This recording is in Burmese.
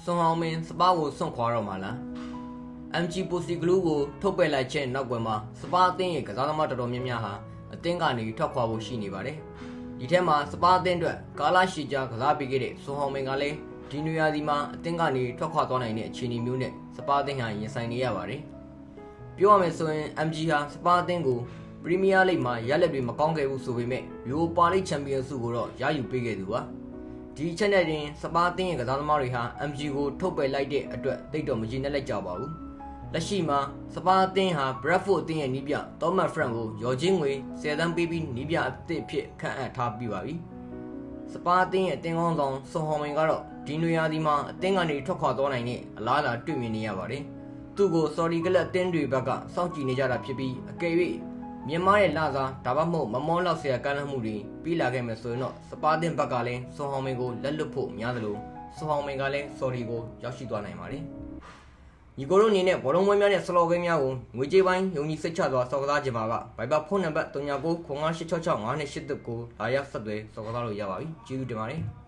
Song Hao Min Spaကိုစွန့်ခွာတော့မှာလား MG Pussy Glue ကိုထုတ်ပယ်လိုက်ခြင်းနောက်ကွယ်မှာ Spa အသင်းရဲ့ကစားသမားတော်တော်များများဟာအသင်းကနေထွက်ခွာဖို့ရှိနေပါတယ်ဒီထဲမှာ Spa အသင်းအတွက်ကာလရှည်ကြာကစားပေးခဲ့တဲ့ Song Hao Min ကလည်းဒီနွေရာသီမှာအသင်းကနေထွက်ခွာသွားနိုင်တဲ့အခြေအနေမျိုးနဲ့ Spa အသင်းဟာရင်ဆိုင်နေရပါတယ်ပြောရမယ်ဆိုရင် MG ဟာ Spa အသင်းကို Premier League မှာရလက်တွေမကောင်းခဲ့ဘူးဆိုပေမဲ့ Europa League Champions ကိုတော့ရယူပေးခဲ့သူပါဒီချက်နဲ့တင် Spa အသင်းရဲ့ကစားသမားတွေဟာ MG ကိုထုတ်ပယ်လိုက်တဲ့အတွက်တိတ်တော့မကျေနပ်လိုက်ကြပါဘူးလက်ရှိမှာ Spa အသင်းဟာ Bradford အသင်းရဲ့နီးပြ Thomas Frank ကိုရော်ချင်းငွေ10 သန်းပေးပြီးနီးပြအသစ်ဖြစ်ခန့်အပ်ထားပြီးပါပြီ Spa အသင်းရဲ့အသင်းကောင်းဆောင် Song Hao Min ကတော့ဒီနွေရာသီမှာအသင်းကနေထွက်ခွာသွားနိုင်တဲ့အလားအလာတွေ့မြင်နေရပါတယ်သူ့ကို Saudi ကလပ်အသင်းတွေဘက်ကစောင့်ကြည့်နေကြတာဖြစ်ပြီးအကယ်၍မြန်မာရဲ့လာစားဒါမှမဟုတ်မမောလောက်ဆရာကမ်းလှမ်းမှုတွေပြီးလာခဲ့မယ်ဆိုရင်တော့ Spa အသင်းဘက်ကလည်း Song Hao Min ကိုလက်လွတ်ဖို့များသလို Song Hao Min ကလည်း Saudi ကိုရောက်ရှိသွားနိုင်ပါတယ်ညီကိုတို့အနေနဲ့ဘောလုံးပွဲများနဲ့ဆလော်ဂိမ်းများကိုငွေကြေးပိုင်းယုံကြည်စိတ်ချစွာစော်ကစားခြင်းပါက Viber ဖုန်းနံပါတ်3995866528ကိုလာရောက်ဆက်သွယ်စော်ကစားလို့ရပါပြီကျေးဇူးတင်ပါတယ်